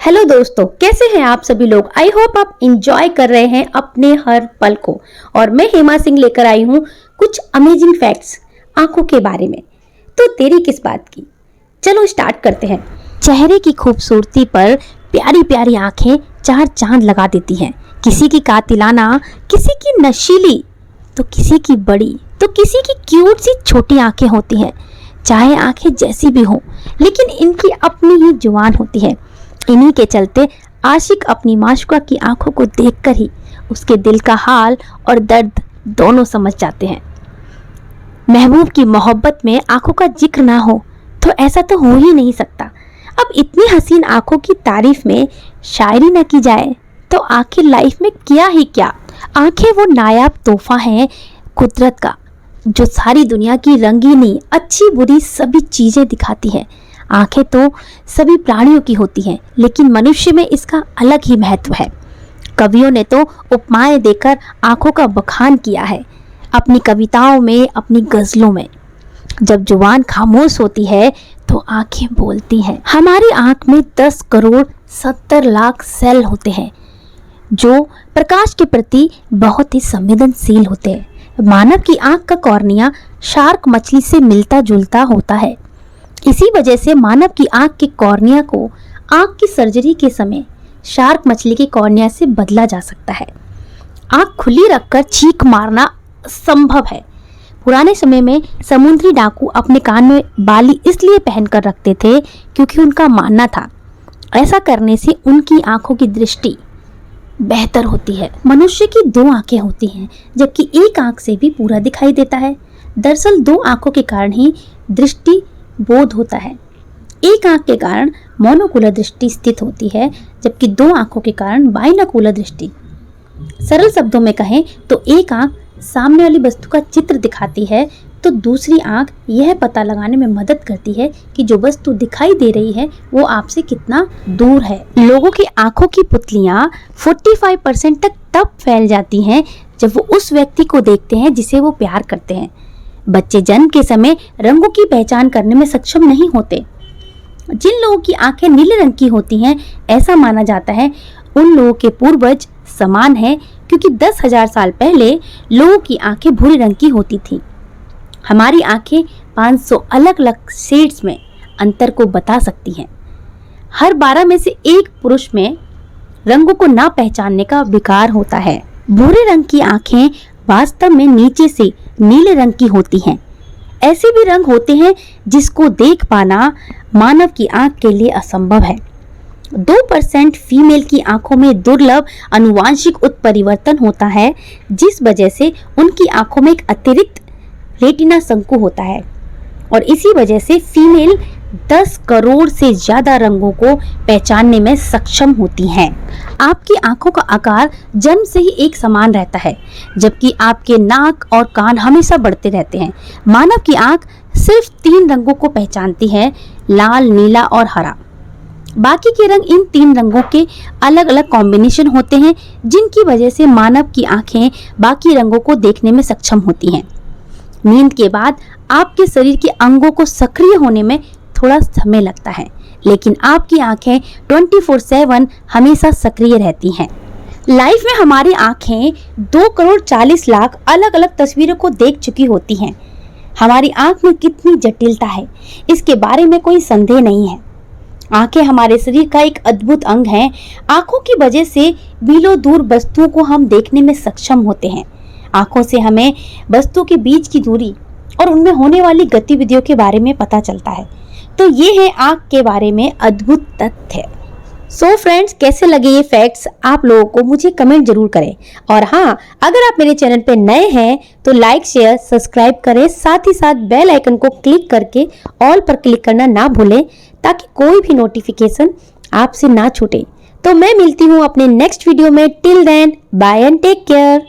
Hello दोस्तों, कैसे हैं आप सभी लोग। आई होप आप इंजॉय कर रहे हैं अपने हर पल को। और मैं हेमा सिंह लेकर आई हूँ कुछ अमेजिंग फैक्ट्स आंखों के बारे में। तो देरी किस बात की, चलो स्टार्ट करते हैं। चेहरे की खूबसूरती पर प्यारी प्यारी आंखें चार चांद लगा देती हैं। किसी की कातिलाना, किसी की नशीली, तो किसी की बड़ी, तो किसी की क्यूट सी छोटी आंखें होती हैं। चाहे आंखें जैसी भी हों, लेकिन इनकी अपनी ही जुबान होती है। इन्हीं के चलते आशिक अपनी माशूका की आंखों को देखकर ही उसके दिल का हाल और दर्द दोनों समझ जाते हैं। महबूब की मोहब्बत में आंखों का जिक्र ना हो तो ऐसा तो हो ही नहीं सकता। अब इतनी हसीन आंखों की तारीफ में शायरी न की जाए तो आखिर लाइफ में क्या ही क्या। आंखें वो नायाब तोहफा हैं कुदरत का, जो सारी दुनिया की रंगीनी, अच्छी बुरी सभी चीजें दिखाती है। आंखें तो सभी प्राणियों की होती हैं, लेकिन मनुष्य में इसका अलग ही महत्व है। कवियों ने तो उपमाएं देकर आंखों का बखान किया है अपनी कविताओं में, अपनी गजलों में। जब जुबान खामोश होती है तो आंखें बोलती हैं। हमारी आंख में 10 करोड़ 70 लाख सेल होते हैं जो प्रकाश के प्रति बहुत ही संवेदनशील होते हैं। मानव की आंख का कॉर्निया शार्क मछली से मिलता जुलता होता है। इसी वजह से मानव की आंख के कॉर्निया को आंख की सर्जरी के समय शार्क मछली के कॉर्निया से बदला जा सकता है। आंख खुली रखकर चीख मारना संभव है। पुराने समय में समुद्री डाकू अपने कान में बाली इसलिए पहनकर रखते थे क्योंकि उनका मानना था ऐसा करने से उनकी आंखों की दृष्टि बेहतर होती है। मनुष्य की 2 आंखें होती हैं, जबकि एक आंख से भी पूरा दिखाई देता है। दरअसल 2 आंखों के कारण ही दृष्टि बोध होता है। एक आंख के कारण मोनोकुलर दृष्टि स्थित होती है, जबकि 2 आंखों के कारण बाइनोकुलर दृष्टि। सरल शब्दों में कहें तो एक आंख सामने वाली वस्तु का चित्र दिखाती है, तो दूसरी आंख यह पता लगाने में मदद करती है कि जो वस्तु दिखाई दे रही है वो आपसे कितना दूर है। लोगों की आंखों की पुतलियां 45% तक तब फैल जाती हैं जब वो उस व्यक्ति को देखते हैं जिसे वो प्यार करते हैं। बच्चे जन्म के समय रंगों की पहचान करने में सक्षम नहीं होते। जिन लोगों की आंखें नीले रंग की होती हैं, ऐसा माना जाता है उन लोगों के पूर्वज समान हैं, क्योंकि 10,000 साल पहले लोगों की आंखें भूरे रंग की होती थीं। हमारी आंखें 500 अलग अलग शेड्स में अंतर को बता सकती हैं। हर 12 में से एक पुरुष में रंगों को ना पहचानने का विकार होता है। भूरे रंग की आंखें वास्तव में नीचे से नीले रंग की होती हैं। ऐसे भी रंग होते हैं जिसको देख पाना मानव की आंख के लिए असंभव है। 2% फीमेल की आंखों में दुर्लभ आनुवांशिक उत्परिवर्तन होता है, जिस वजह से उनकी आंखों में एक अतिरिक्त रेटिना संकु होता है, और इसी वजह से फीमेल 10 करोड़ से ज्यादा रंगों को पहचानने में सक्षम होती हैं। आपकी आंखों का आकार जन्म से ही एक समान रहता है, जबकि आपके नाक और कान हमेशा बढ़ते रहते हैं। मानव की आंख सिर्फ 3 रंगों को पहचानती है, लाल, नीला और हरा। बाकी के रंग इन 3 रंगों के अलग अलग कॉम्बिनेशन होते हैं, जिनकी वजह से मानव की आंखें बाकी रंगों को देखने में सक्षम होती हैं। नींद के बाद आपके शरीर के अंगों को सक्रिय होने में थोड़ा समय लगता है, लेकिन आपकी आंखें 24/7 हमेशा सक्रिय रहती हैं। लाइफ में हमारी आंखें 2 करोड़ 40 लाख अलग अलग तस्वीरों को देख चुकी होती हैं। हमारी आंख में कितनी जटिलता है, इसके बारे में कोई संदेह नहीं है। आंखें हमारे शरीर का एक अद्भुत अंग हैं। आंखों की वजह से मीलों दूर वस्तुओं को हम देखने में सक्षम होते हैं। आंखों से हमें वस्तुओं के बीच की दूरी और उनमें होने वाली गतिविधियों के बारे में पता चलता है। तो ये है आंख के बारे में अद्भुत तथ्य। सो फ्रेंड्स, कैसे लगे ये फैक्ट्स आप लोगों को मुझे कमेंट जरूर करें। और हाँ, अगर आप मेरे चैनल पे नए हैं तो लाइक, शेयर, सब्सक्राइब करें। साथ ही साथ बेल आइकन को क्लिक करके ऑल पर क्लिक करना ना भूलें, ताकि कोई भी नोटिफिकेशन आपसे ना छूटे। तो मैं मिलती हूँ अपने नेक्स्ट वीडियो में। Till then, bye and take care.